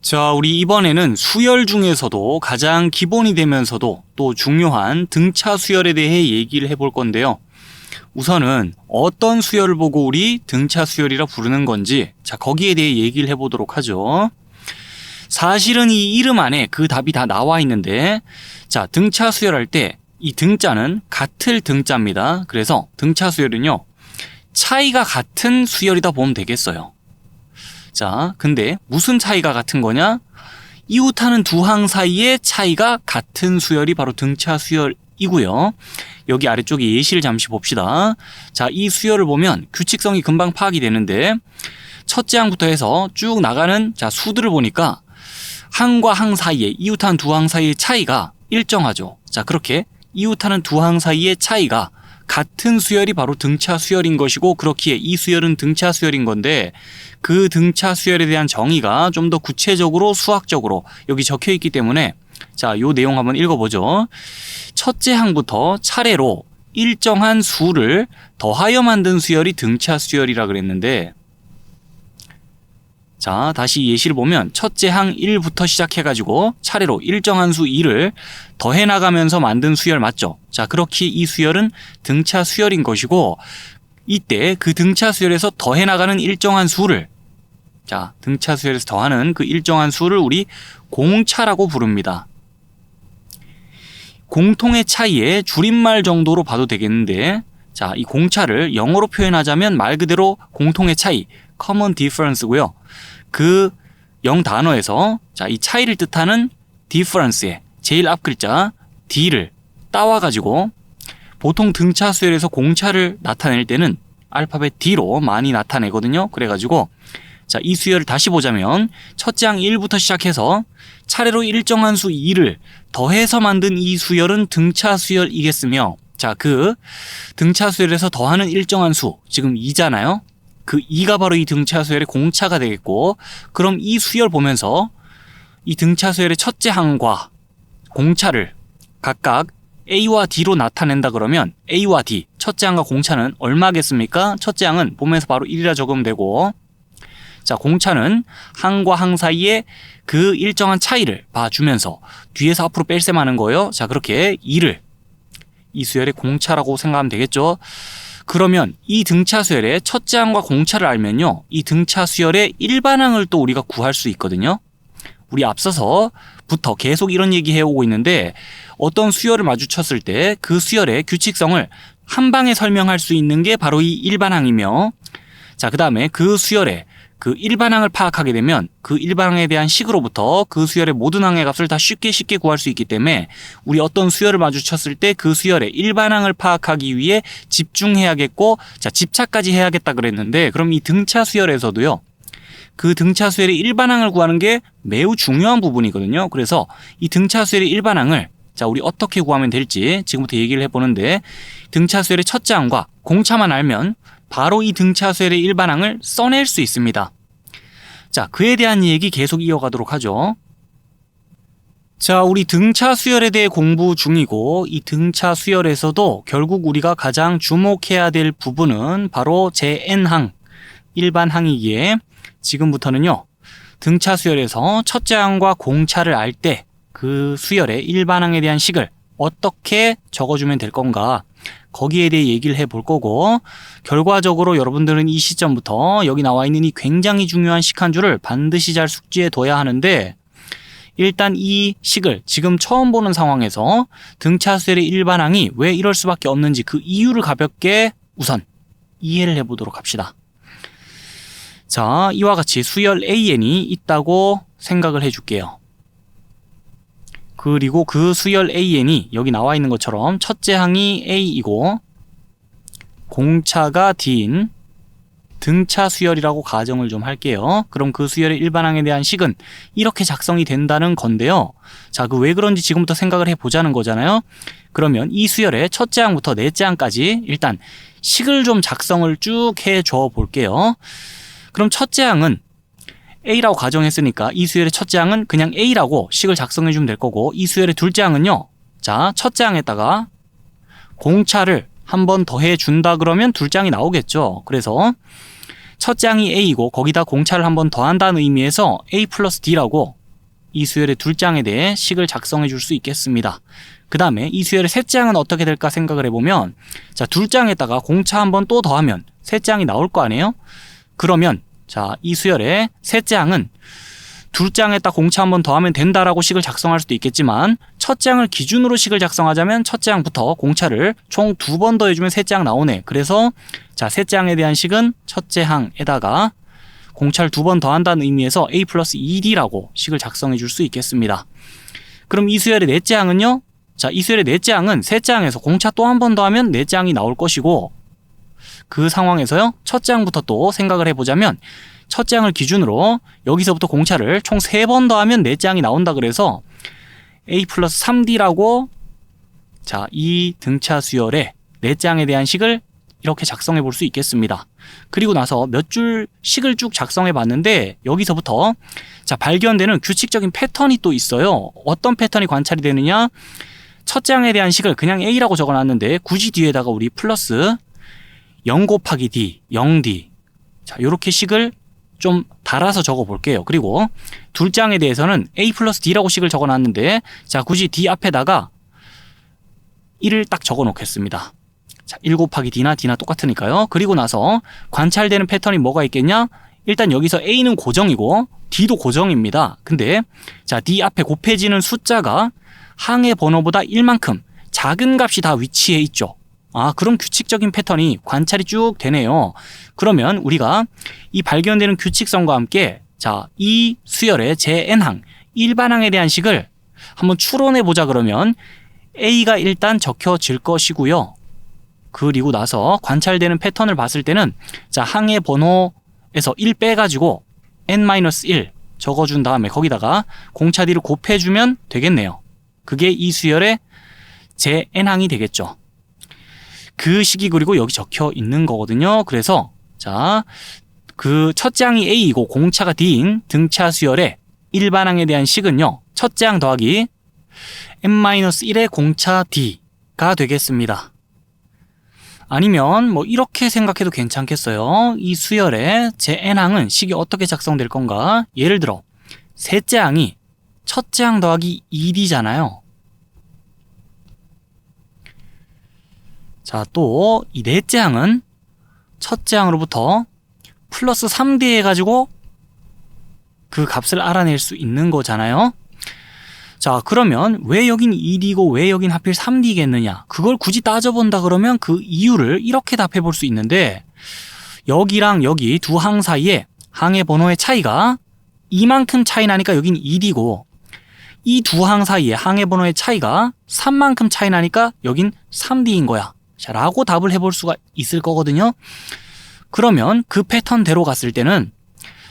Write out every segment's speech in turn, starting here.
자, 우리 이번에는 수열 중에서도 가장 기본이 되면서도 또 중요한 등차 수열에 대해 얘기를 해볼 건데요. 우선은 어떤 수열을 보고 우리 등차 수열이라 부르는 건지, 자, 거기에 대해 얘기를 해보도록 하죠. 사실은 이 이름 안에 그 답이 다 나와 있는데, 자, 등차 수열할 때 이 등자는 같을 등자입니다. 그래서 등차 수열은요, 차이가 같은 수열이다 보면 되겠어요. 자, 근데 무슨 차이가 같은 거냐? 이웃하는 두 항 사이의 차이가 같은 수열이 바로 등차 수열이고요. 여기 아래쪽에 예시를 잠시 봅시다. 자, 이 수열을 보면 규칙성이 금방 파악이 되는데, 첫째 항부터 해서 쭉 나가는 자 수들을 보니까 항과 항 사이에, 이웃하는 두 항 사이의 차이가 일정하죠. 자, 그렇게 이웃하는 두 항 사이의 차이가 같은 수열이 바로 등차 수열인 것이고, 그렇기에 이 수열은 등차 수열인 건데, 그 등차 수열에 대한 정의가 좀 더 구체적으로 수학적으로 여기 적혀 있기 때문에, 자, 요 내용 한번 읽어보죠. 첫째 항부터 차례로 일정한 수를 더하여 만든 수열이 등차 수열이라 그랬는데, 자, 다시 예시를 보면 첫째 항 1부터 시작해가지고 차례로 일정한 수 2를 더해 나가면서 만든 수열 맞죠? 자, 그렇게 이 수열은 등차 수열인 것이고, 이때 그 등차 수열에서 더해 나가는 일정한 수를, 자, 등차 수열에서 더하는 그 일정한 수를 우리 공차라고 부릅니다. 공통의 차이의 줄임말 정도로 봐도 되겠는데, 자, 이 공차를 영어로 표현하자면 말 그대로 공통의 차이, common difference고요. 그 영단어에서 자, 이 차이를 뜻하는 difference의 제일 앞 글자 D를 따와가지고 보통 등차 수열에서 공차를 나타낼 때는 알파벳 D로 많이 나타내거든요. 그래가지고 자, 이 수열을 다시 보자면 첫째 항 1부터 시작해서 차례로 일정한 수 2를 더해서 만든 이 수열은 등차 수열이겠으며, 자, 그 등차 수열에서 더하는 일정한 수, 지금 2잖아요. 그 2가 바로 이 등차 수열의 공차가 되겠고, 그럼 이 수열 보면서 이 등차 수열의 첫째 항과 공차를 각각 A와 D로 나타낸다 그러면 A와 D, 첫째 항과 공차는 얼마겠습니까? 첫째 항은 보면서 바로 1이라 적으면 되고, 자, 공차는 항과 항 사이에 그 일정한 차이를 봐주면서 뒤에서 앞으로 뺄셈하는 거예요. 자, 그렇게 2를 이 수열의 공차라고 생각하면 되겠죠. 그러면 이 등차 수열의 첫째 항과 공차를 알면요, 이 등차 수열의 일반항을 또 우리가 구할 수 있거든요. 우리 앞서서부터 계속 이런 얘기 해오고 있는데, 어떤 수열을 마주쳤을 때 그 수열의 규칙성을 한 방에 설명할 수 있는 게 바로 이 일반항이며, 자, 그 다음에 그 수열의 그 일반항을 파악하게 되면 그 일반항에 대한 식으로부터 그 수열의 모든 항의 값을 다 쉽게 구할 수 있기 때문에, 우리 어떤 수열을 마주쳤을 때 그 수열의 일반항을 파악하기 위해 집중해야겠고, 자, 집착까지 해야겠다 그랬는데, 그럼 이 등차 수열에서도요, 그 등차 수열의 일반항을 구하는 게 매우 중요한 부분이거든요. 그래서 이 등차 수열의 일반항을, 자, 우리 어떻게 구하면 될지 지금부터 얘기를 해보는데, 등차 수열의 첫째 항과 공차만 알면 바로 이 등차 수열의 일반항을 써낼 수 있습니다. 자, 그에 대한 얘기 계속 이어가도록 하죠. 자, 우리 등차 수열에 대해 공부 중이고, 이 등차 수열에서도 결국 우리가 가장 주목해야 될 부분은 바로 제-n항, 일반항이기에 지금부터는요, 등차 수열에서 첫째 항과 공차를 알 때 그 수열의 일반항에 대한 식을 어떻게 적어주면 될 건가, 거기에 대해 얘기를 해볼 거고, 결과적으로 여러분들은 이 시점부터 여기 나와 있는 이 굉장히 중요한 식 한 줄을 반드시 잘 숙지해 둬야 하는데, 일단 이 식을 지금 처음 보는 상황에서 등차 수열의 일반항이 왜 이럴 수밖에 없는지 그 이유를 가볍게 우선 이해를 해보도록 합시다. 자, 이와 같이 수열 AN이 있다고 생각을 해줄게요. 그리고 그 수열 AN이 여기 나와 있는 것처럼 첫째 항이 A이고 공차가 D인 등차 수열이라고 가정을 좀 할게요. 그럼 그 수열의 일반항에 대한 식은 이렇게 작성이 된다는 건데요. 자, 그 왜 그런지 지금부터 생각을 해보자는 거잖아요. 그러면 이 수열의 첫째 항부터 넷째 항까지 일단 식을 좀 작성을 쭉 해줘 볼게요. 그럼 첫째 항은 A라고 가정했으니까 이 수열의 첫째 항은 그냥 A라고 식을 작성해 주면 될 거고, 이 수열의 둘째 항은요, 자, 첫째 항에다가 공차를 한 번 더해 준다 그러면 둘째 항이 나오겠죠. 그래서 첫째 항이 A이고 거기다 공차를 한번 더한다는 의미에서 A 플러스 D라고 이 수열의 둘째 항에 대해 식을 작성해 줄 수 있겠습니다. 그 다음에 이 수열의 셋째 항은 어떻게 될까 생각을 해보면, 자, 둘째 항에다가 공차 한번 또 더하면 셋째 항이 나올 거 아니에요? 그러면 자, 이 수열의 셋째 항은 둘째 항에다 공차 한번 더하면 된다라고 식을 작성할 수도 있겠지만, 첫째 항을 기준으로 식을 작성하자면 첫째 항부터 공차를 총 2번 더해주면 셋째 항 나오네. 그래서 자, 셋째 항에 대한 식은 첫째 항에다가 공차를 2번 더한다는 의미에서 A 플러스 2D라고 식을 작성해 줄 수 있겠습니다. 그럼 이 수열의 넷째 항은요? 자, 이 수열의 넷째 항은 셋째 항에서 공차 또 한 번 더하면 넷째 항이 나올 것이고, 그 상황에서요, 첫째 항부터 또 생각을 해보자면 첫째 항을 기준으로 여기서부터 공차를 총 3번 더하면 넷째 항이 나온다. 그래서 A 플러스 3D라고 자, 이 등차 수열의 넷째 항에 대한 식을 이렇게 작성해 볼 수 있겠습니다. 그리고 나서 몇 줄 식을 쭉 작성해 봤는데, 여기서부터 자, 발견되는 규칙적인 패턴이 또 있어요. 어떤 패턴이 관찰이 되느냐? 첫째 항에 대한 식을 그냥 A라고 적어놨는데 굳이 뒤에다가 우리 플러스 0 곱하기 D, 0D, 자, 요렇게 식을 좀 달아서 적어 볼게요. 그리고 둘째 항에 대해서는 A 플러스 D라고 식을 적어놨는데, 자, 굳이 D 앞에다가 1을 딱 적어 놓겠습니다. 자, 1 곱하기 D나 똑같으니까요. 그리고 나서 관찰되는 패턴이 뭐가 있겠냐? 일단 여기서 A는 고정이고 D도 고정입니다. 근데 자, D 앞에 곱해지는 숫자가 항의 번호보다 1만큼 작은 값이 다 위치해 있죠. 아, 그럼 규칙적인 패턴이 관찰이 쭉 되네요. 그러면 우리가 이 발견되는 규칙성과 함께 자, 이 수열의 제-n항, 일반항에 대한 식을 한번 추론해 보자. 그러면 A가 일단 적혀질 것이고요. 그리고 나서 관찰되는 패턴을 봤을 때는 자, 항의 번호에서 1 빼가지고 n-1 적어준 다음에 거기다가 공차 D를 곱해주면 되겠네요. 그게 이 수열의 제-n항이 되겠죠. 그 식이 그리고 여기 적혀 있는 거거든요. 그래서 자, 그 첫째 항이 A이고 공차가 D인 등차 수열의 일반항에 대한 식은요, 첫째 항 더하기 n-1의 공차 D가 되겠습니다. 아니면 뭐 이렇게 생각해도 괜찮겠어요. 이 수열의 제-n항은 식이 어떻게 작성될 건가? 예를 들어 셋째 항이 첫째 항 더하기 2D잖아요. 자, 또 이 넷째 항은 첫째 항으로부터 플러스 3D 해가지고 그 값을 알아낼 수 있는 거잖아요. 자, 그러면 왜 여긴 2D고 왜 여긴 하필 3D겠느냐? 그걸 굳이 따져본다 그러면 그 이유를 이렇게 답해 볼 수 있는데, 여기랑 여기 두 항 사이에 항의 번호의 차이가 이만큼 차이 나니까 여긴 2D고, 이 두 항 사이에 항의 번호의 차이가 3만큼 차이 나니까 여긴 3D인 거야. 자, 라고 답을 해볼 수가 있을 거거든요. 그러면 그 패턴대로 갔을 때는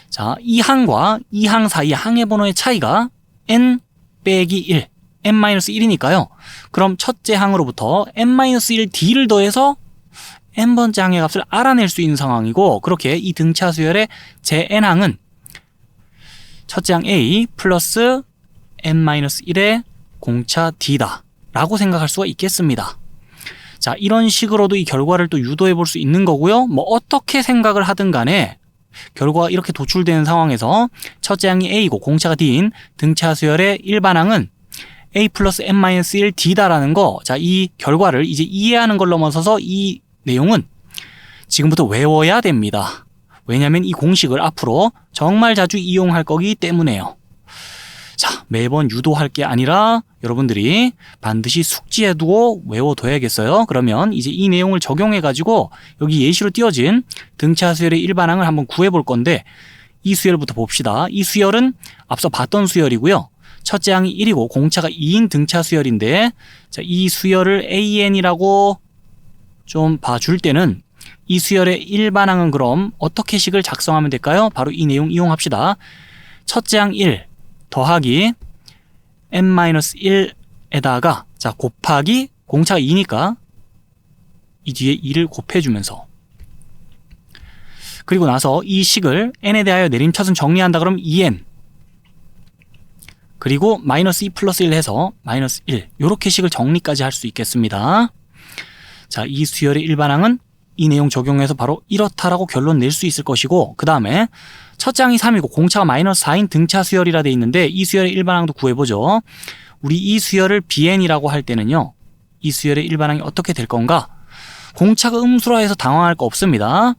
자, 이 항과 이 항 사이에 항의 번호의 차이가 n 빼기 1, n-1이니까요. 그럼 첫째 항으로부터 n-1D를 더해서 n번째 항의 값을 알아낼 수 있는 상황이고, 그렇게 이 등차 수열의 제-n항은 첫째 항 A 플러스 n-1의 공차 D다 라고 생각할 수가 있겠습니다. 자, 이런 식으로도 이 결과를 또 유도해 볼 수 있는 거고요. 뭐 어떻게 생각을 하든 간에 결과가 이렇게 도출되는 상황에서 첫째 항이 A이고 공차가 D인 등차 수열의 일반항은 A 플러스 n-1 D다라는 거, 자, 이 결과를 이제 이해하는 걸 넘어서서 이 내용은 지금부터 외워야 됩니다. 왜냐하면 이 공식을 앞으로 정말 자주 이용할 거기 때문에요. 자, 매번 유도할 게 아니라 여러분들이 반드시 숙지해두고 외워둬야겠어요. 그러면 이제 이 내용을 적용해가지고 여기 예시로 띄어진 등차 수열의 일반항을 한번 구해볼 건데, 이 수열부터 봅시다. 이 수열은 앞서 봤던 수열이고요. 첫째 항이 1이고 공차가 2인 등차 수열인데, 자, 이 수열을 AN이라고 좀 봐줄 때는 이 수열의 일반항은 그럼 어떻게 식을 작성하면 될까요? 바로 이 내용 이용합시다. 첫째 항 1 더하기 n-1에다가 자, 곱하기 공차가 2니까 이 뒤에 2를 곱해주면서, 그리고 나서 이 식을 n에 대하여 내림차순 정리한다 그러면 2n, 그리고 마이너스 2 플러스 1 해서 마이너스 1, 요렇게 식을 정리까지 할 수 있겠습니다. 자, 이 수열의 일반항은 이 내용 적용해서 바로 이렇다라고 결론 낼 수 있을 것이고, 그 다음에 첫째 항이 3이고 공차가 마이너스 4인 등차 수열이라 돼 있는데 이 수열의 일반항도 구해보죠. 우리 이 수열을 BN이라고 할 때는요, 이 수열의 일반항이 어떻게 될 건가? 공차가 음수라 해서 당황할 거 없습니다.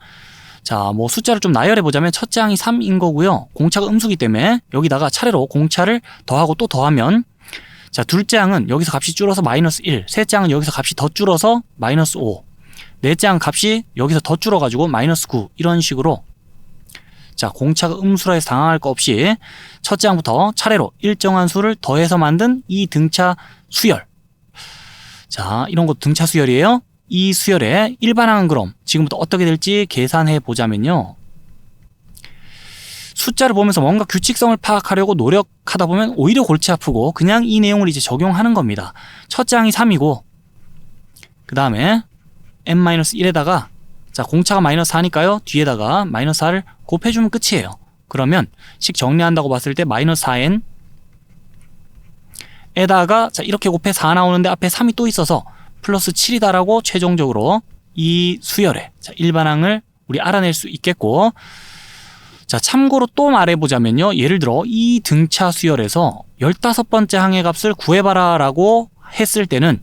자, 뭐 숫자를 좀 나열해보자면 첫째 항이 3인 거고요. 공차가 음수기 때문에 여기다가 차례로 공차를 더하고 또 더하면, 자, 둘째 항은 여기서 값이 줄어서 마이너스 1, 셋째 항은 여기서 값이 더 줄어서 마이너스 5, 넷째 항 값이 여기서 더 줄어가지고 마이너스 9, 이런 식으로, 자, 공차가 음수라 해서 당황할 거 없이 첫째 항부터 차례로 일정한 수를 더해서 만든 이 등차 수열. 자, 이런 거 등차 수열이에요. 이 수열의 일반항은 그럼 지금부터 어떻게 될지 계산해 보자면요, 숫자를 보면서 뭔가 규칙성을 파악하려고 노력하다 보면 오히려 골치 아프고 그냥 이 내용을 이제 적용하는 겁니다. 첫째 항이 3이고 그 다음에 n-1에다가, 자, 공차가 마이너스 4니까요 뒤에다가 마이너스 4를 곱해주면 끝이에요. 그러면 식 정리한다고 봤을 때 마이너스 4n 에다가, 자, 이렇게 곱해 4 나오는데 앞에 3이 또 있어서 플러스 7이다라고 최종적으로 이 수열의, 자, 일반항을 우리 알아낼 수 있겠고, 자, 참고로 또 말해보자면요, 예를 들어 이 등차 수열에서 15번째 항의 값을 구해봐라 라고 했을 때는,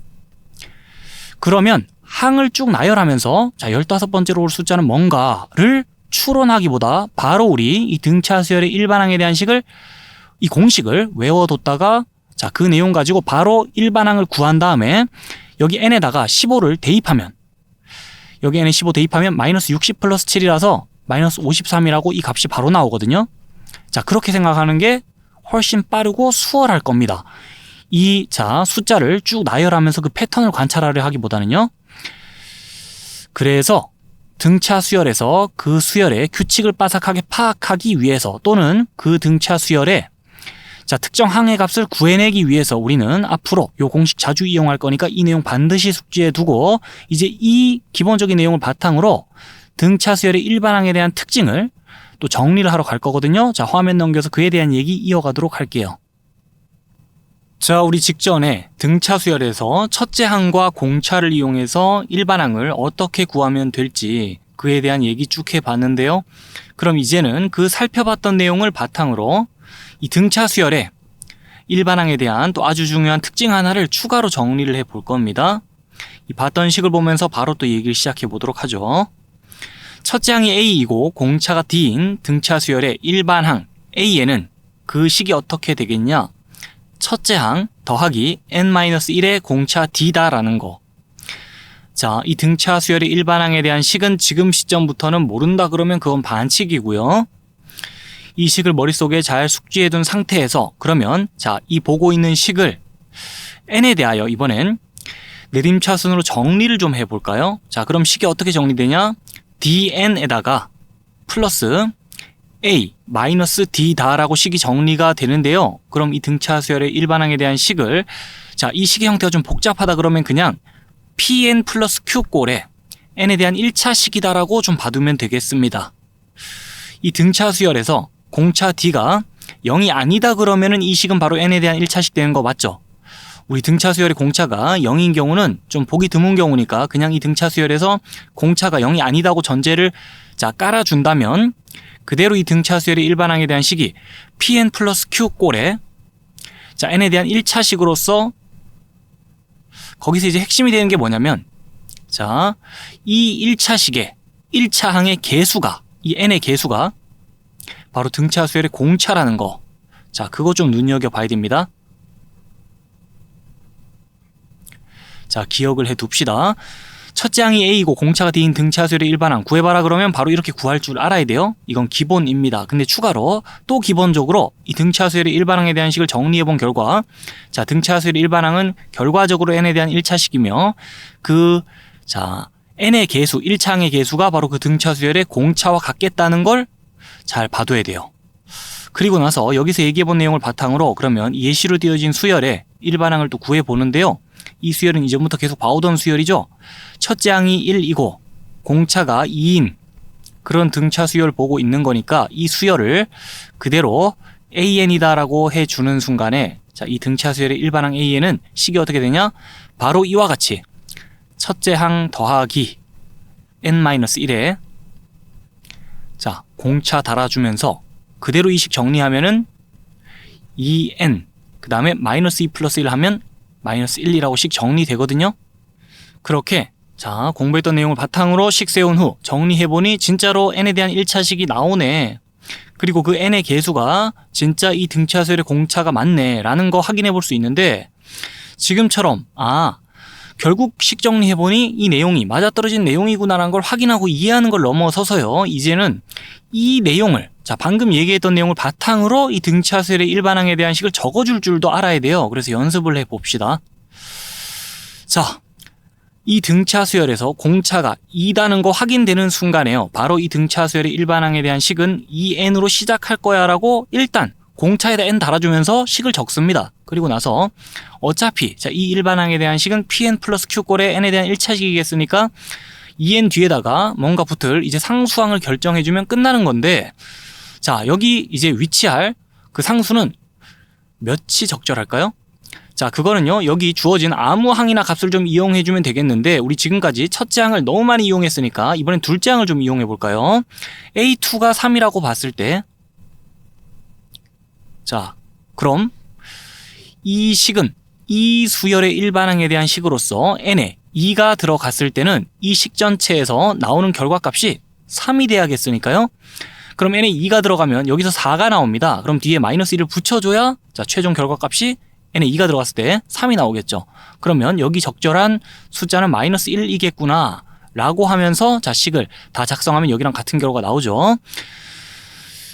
그러면 항을 쭉 나열하면서, 자, 15번째로 올 숫자는 뭔가를 추론하기보다 바로 우리 이 등차 수열의 일반항에 대한 식을, 이 공식을 외워뒀다가, 자, 그 내용 가지고 바로 일반항을 구한 다음에 여기 n에다가 15를 대입하면, 여기 n에 15 대입하면 마이너스 60 플러스 7이라서 마이너스 53이라고 이 값이 바로 나오거든요. 자, 그렇게 생각하는 게 훨씬 빠르고 수월할 겁니다. 이, 자, 숫자를 쭉 나열하면서 그 패턴을 관찰하려 하기보다는요. 그래서 등차 수열에서 그 수열의 규칙을 빠삭하게 파악하기 위해서, 또는 그 등차 수열의, 자, 특정 항의 값을 구해내기 위해서 우리는 앞으로 요 공식 자주 이용할 거니까 이 내용 반드시 숙지해 두고, 이제 이 기본적인 내용을 바탕으로 등차 수열의 일반항에 대한 특징을 또 정리를 하러 갈 거거든요. 자, 화면 넘겨서 그에 대한 얘기 이어가도록 할게요. 자, 우리 직전에 등차 수열에서 첫째 항과 공차를 이용해서 일반항을 어떻게 구하면 될지 그에 대한 얘기 쭉 해봤는데요. 그럼 이제는 그 살펴봤던 내용을 바탕으로 이 등차 수열의 일반항에 대한 또 아주 중요한 특징 하나를 추가로 정리를 해 볼 겁니다. 이 봤던 식을 보면서 바로 또 얘기를 시작해 보도록 하죠. 첫째 항이 A이고 공차가 D인 등차 수열의 일반항 A에는 그 식이 어떻게 되겠냐? 첫째 항 더하기 n-1의 공차 D다라는 거. 자, 이 등차 수열의 일반항에 대한 식은 지금 시점부터는 모른다 그러면 그건 반칙이고요. 이 식을 머릿속에 잘 숙지해둔 상태에서, 그러면 자, 이 보고 있는 식을 n에 대하여 이번엔 내림차순으로 정리를 좀 해볼까요? 자, 그럼 식이 어떻게 정리되냐? dn에다가 플러스 a 마이너스 d다라고 식이 정리가 되는데요. 그럼 이 등차 수열의 일반항에 대한 식을, 자, 이 식의 형태가 좀 복잡하다 그러면 그냥 pn 플러스 q꼴에 n에 대한 1차 식이다라고 좀 봐두면 되겠습니다. 이 등차 수열에서 공차 d가 0이 아니다 그러면은 이 식은 바로 n에 대한 1차식 되는 거 맞죠? 우리 등차 수열의 공차가 0인 경우는 좀 보기 드문 경우니까 그냥 이 등차 수열에서 공차가 0이 아니다고 전제를, 자, 깔아준다면 그대로 이 등차 수열의 일반항에 대한 식이 pn 플러스 q꼴에, 자, n에 대한 1차식으로서 거기서 이제 핵심이 되는 게 뭐냐면, 자, 이 1차식의 1차항의 개수가, 이 n의 개수가 바로 등차 수열의 공차라는 거. 자, 그거 좀 눈여겨봐야 됩니다. 자, 기억을 해둡시다. 첫째 항이 A이고 공차가 D인 등차 수열의 일반항 구해봐라 그러면 바로 이렇게 구할 줄 알아야 돼요. 이건 기본입니다. 근데 추가로 또 기본적으로 이 등차 수열의 일반항에 대한 식을 정리해본 결과, 자, 등차 수열의 일반항은 결과적으로 n에 대한 1차식이며 그, 자, n의 개수, 1차항의 개수가 바로 그 등차 수열의 공차와 같겠다는 걸 잘 봐둬야 돼요. 그리고 나서 여기서 얘기해본 내용을 바탕으로 그러면 예시로 띄어진 수열의 일반항을 또 구해보는데요. 이 수열은 이전부터 계속 봐오던 수열이죠. 첫째 항이 1이고 공차가 2인 그런 등차 수열 보고 있는 거니까 이 수열을 그대로 AN이다 라고 해주는 순간에, 자, 이 등차 수열의 일반항 AN은 식이 어떻게 되냐? 바로 이와 같이 첫째 항 더하기 n-1에 자, 공차 달아주면서 그대로 이 식 정리하면은 2n 그 다음에 마이너스 2 플러스 1 하면 마이너스 1이라고 식 정리되거든요. 그렇게 자, 공부했던 내용을 바탕으로 식 세운 후 정리해보니 진짜로 n에 대한 1차식이 나오네. 그리고 그 n의 개수가 진짜 이 등차수열의 공차가 맞네 라는 거 확인해 볼 수 있는데, 지금처럼 결국 식 정리해보니 이 내용이 맞아떨어진 내용이구나라는 걸 확인하고 이해하는 걸 넘어서서요, 이제는 이 내용을, 자, 방금 얘기했던 내용을 바탕으로 이 등차수열의 일반항에 대한 식을 적어줄 줄도 알아야 돼요. 그래서 연습을 해봅시다. 자, 이 등차수열에서 공차가 2다는 거 확인되는 순간에요, 바로 이 등차수열의 일반항에 대한 식은 2n으로 시작할 거야 라고 일단 공차에다 n 달아주면서 식을 적습니다. 그리고 나서 어차피 자, 이 일반항에 대한 식은 pn 플러스 q꼴의 n에 대한 1차식이겠으니까 2n 뒤에다가 뭔가 붙을 이제 상수항을 결정해주면 끝나는 건데, 자, 여기 이제 위치할 그 상수는 몇이 적절할까요? 자, 그거는요, 여기 주어진 아무 항이나 값을 좀 이용해주면 되겠는데, 우리 지금까지 첫째 항을 너무 많이 이용했으니까 이번엔 둘째 항을 좀 이용해볼까요? A2가 3이라고 봤을 때, 자, 그럼 이 식은 이 수열의 일반항에 대한 식으로서 n에 2가 들어갔을 때는 이 식 전체에서 나오는 결과값이 3이 돼야겠으니까요. 그럼 n에 2가 들어가면 여기서 4가 나옵니다. 그럼 뒤에 마이너스 1을 붙여줘야 자, 최종 결과값이 n에 2가 들어갔을 때 3이 나오겠죠. 그러면 여기 적절한 숫자는 마이너스 1이겠구나 라고 하면서 자, 식을 다 작성하면 여기랑 같은 결과가 나오죠.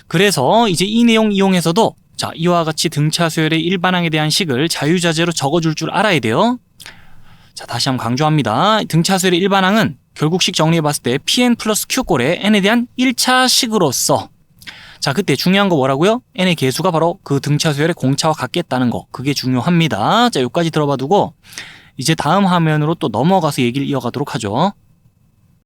그래서 이제 이 내용 이용해서도 자, 이와 같이 등차수열의 일반항에 대한 식을 자유자재로 적어줄 줄 알아야 돼요. 자, 다시 한번 강조합니다. 등차수열의 일반항은 결국 식 정리해봤을 때 pn 플러스 q꼴의 n에 대한 1차 식으로서, 자, 그때 중요한 거 뭐라고요? n의 개수가 바로 그 등차수열의 공차와 같겠다는 거, 그게 중요합니다. 자, 여기까지 들어봐 두고 이제 다음 화면으로 또 넘어가서 얘기를 이어가도록 하죠.